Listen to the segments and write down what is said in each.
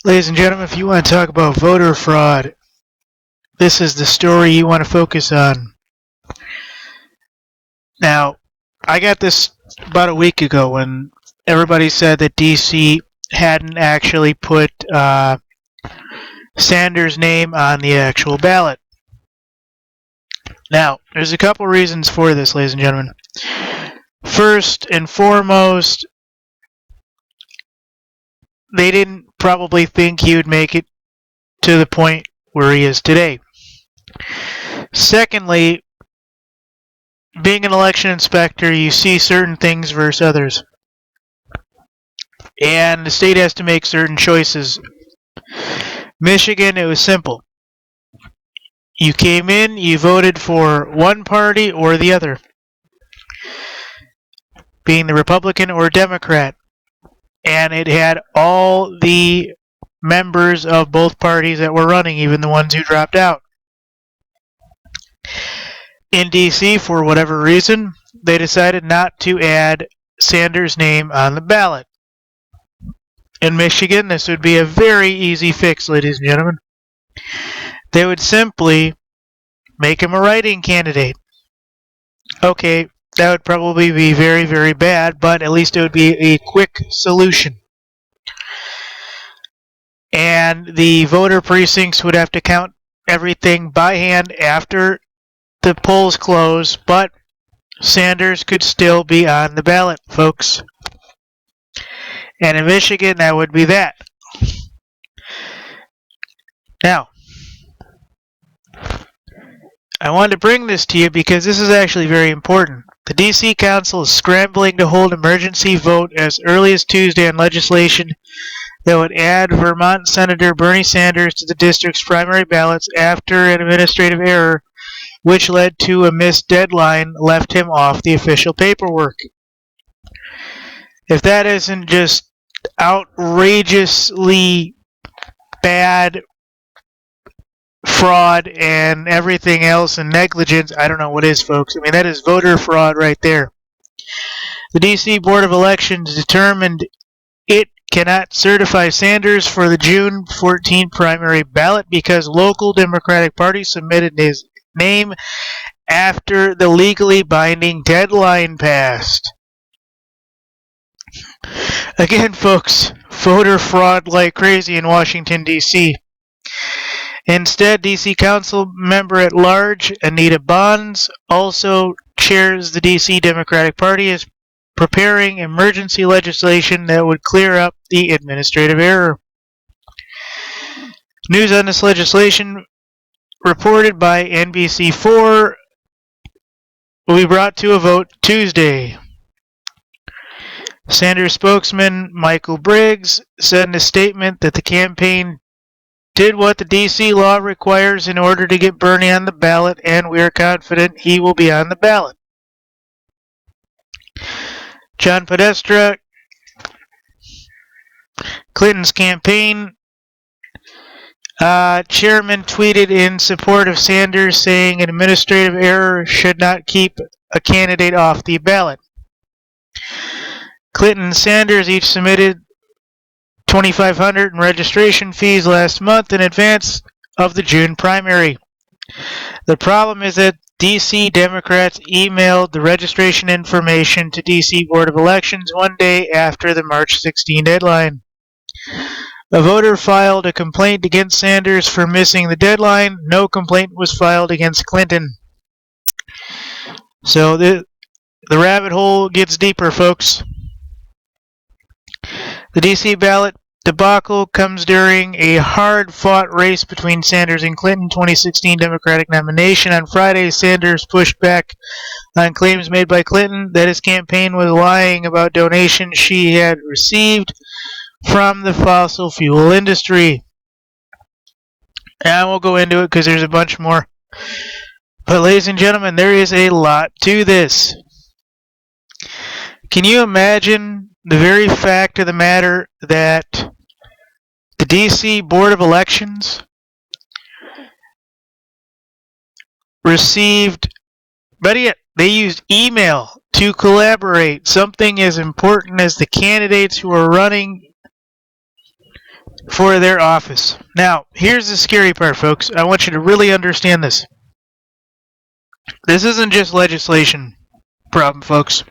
Ladies and gentlemen, if you want to talk about voter fraud, this is the story you want to focus on. Now, I got this about a week ago when everybody said that DC hadn't actually put Sanders' name on the actual ballot. Now, there's a couple reasons for this, ladies and gentlemen. First and foremost, they didn't probably think he would make it to the point where he is today. Secondly, being an election inspector, you see certain things versus others. And the state has to make certain choices. Michigan, it was simple. You came in, you voted for one party or the other, being the Republican or Democrat. And it had all the members of both parties that were running, even the ones who dropped out. In DC, for whatever reason, they decided not to add Sanders' name on the ballot. In Michigan, this would be a very easy fix, ladies and gentlemen. They would simply make him a write-in candidate. Okay, that would probably be very, very bad, but at least it would be a quick solution. And the voter precincts would have to count everything by hand after the polls close, but Sanders could still be on the ballot, folks. And in Michigan, that would be that. Now, I wanted to bring this to you because this is actually very important. The D.C. Council is scrambling to hold emergency vote as early as Tuesday on legislation that would add Vermont Senator Bernie Sanders to the district's primary ballots after an administrative error which led to a missed deadline left him off the official paperwork. If that isn't just outrageously bad fraud and everything else and negligence, I don't know what is, folks. I mean, that is voter fraud right there. The D.C. Board of Elections determined it cannot certify Sanders for the June 14 primary ballot because local Democratic Party submitted his name after the legally binding deadline passed. Again, folks, voter fraud like crazy in Washington, D.C. Instead, D.C. Council member at large Anita Bonds also chairs the D.C. Democratic Party, is preparing emergency legislation that would clear up the administrative error. News on this legislation reported by NBC4 will be brought to a vote Tuesday. Sanders spokesman Michael Briggs said in a statement that the campaign did what the D.C. law requires in order to get Bernie on the ballot, and we are confident he will be on the ballot. John Podesta, Clinton's campaign chairman, tweeted in support of Sanders, saying an administrative error should not keep a candidate off the ballot. Clinton and Sanders each submitted $2,500 in registration fees last month in advance of the June primary. The problem is that D.C. Democrats emailed the registration information to D.C. Board of Elections one day after the March 16 deadline. A voter filed a complaint against Sanders for missing the deadline. No complaint was filed against Clinton. So the rabbit hole gets deeper, folks. The D.C. ballot debacle comes during a hard-fought race between Sanders and Clinton 2016 Democratic nomination. On Friday, Sanders pushed back on claims made by Clinton that his campaign was lying about donations she had received from the fossil fuel industry. And I won't go into it because there's a bunch more. But ladies and gentlemen, there is a lot to this. Can you imagine the very fact of the matter that the D.C. Board of Elections received, better yet, they used email to collaborate, something as important as the candidates who are running for their office. Now, here's the scary part, folks. I want you to really understand this. This isn't just legislation problem, folks.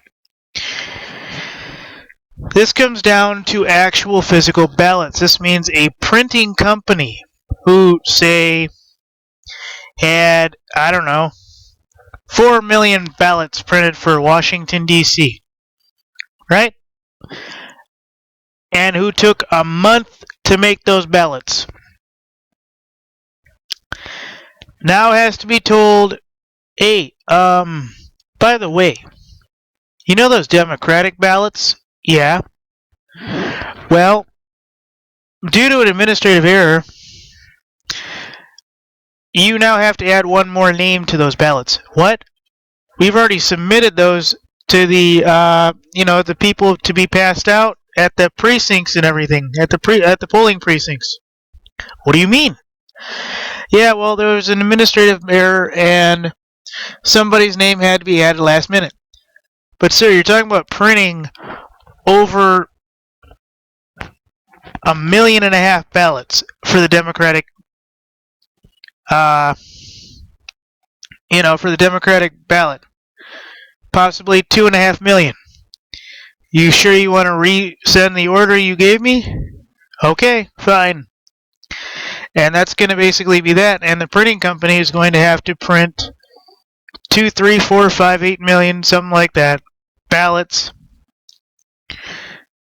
This comes down to actual physical ballots. This means a printing company who, say, had, I don't know, 4 million ballots printed for Washington, D.C., right? And who took a month to make those ballots. Now has to be told, hey, by the way, you know those Democratic ballots? Yeah. Well, due to an administrative error, you now have to add one more name to those ballots. What? We've already submitted those to the, the people to be passed out at the precincts and everything, at the polling precincts. What do you mean? Yeah, well, there was an administrative error and somebody's name had to be added last minute. But sir, you're talking about printing over 1.5 million ballots for the Democratic, for the Democratic ballot. Possibly 2.5 million. You sure you want to resend the order you gave me? Okay, fine. And that's going to basically be that. And the printing company is going to have to print 2, 3, 4, 5, 8 million, something like that, ballots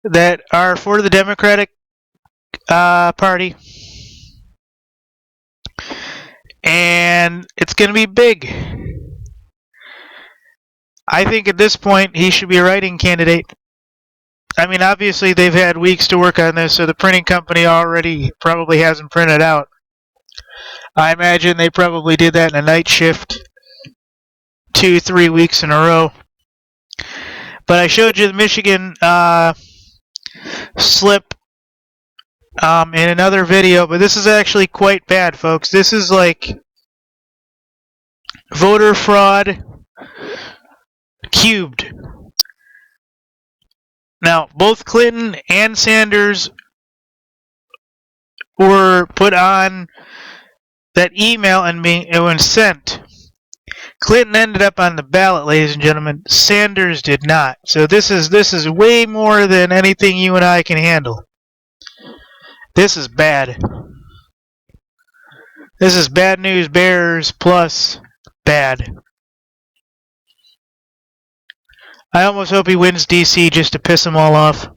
that are for the Democratic Party. And it's going to be big. I think at this point he should be a writing candidate. I mean, obviously they've had weeks to work on this, so the printing company already probably hasn't printed out. I imagine they probably did that in a night shift 2-3 weeks in a row. But I showed you the Michigan slip in another video, but this is actually quite bad, folks. This is like voter fraud cubed. Now, both Clinton and Sanders were put on that email and it was sent. Clinton ended up on the ballot, ladies and gentlemen. Sanders did not. So this is way more than anything you and I can handle. This is bad. This is bad news bears plus bad. I almost hope he wins DC just to piss them all off.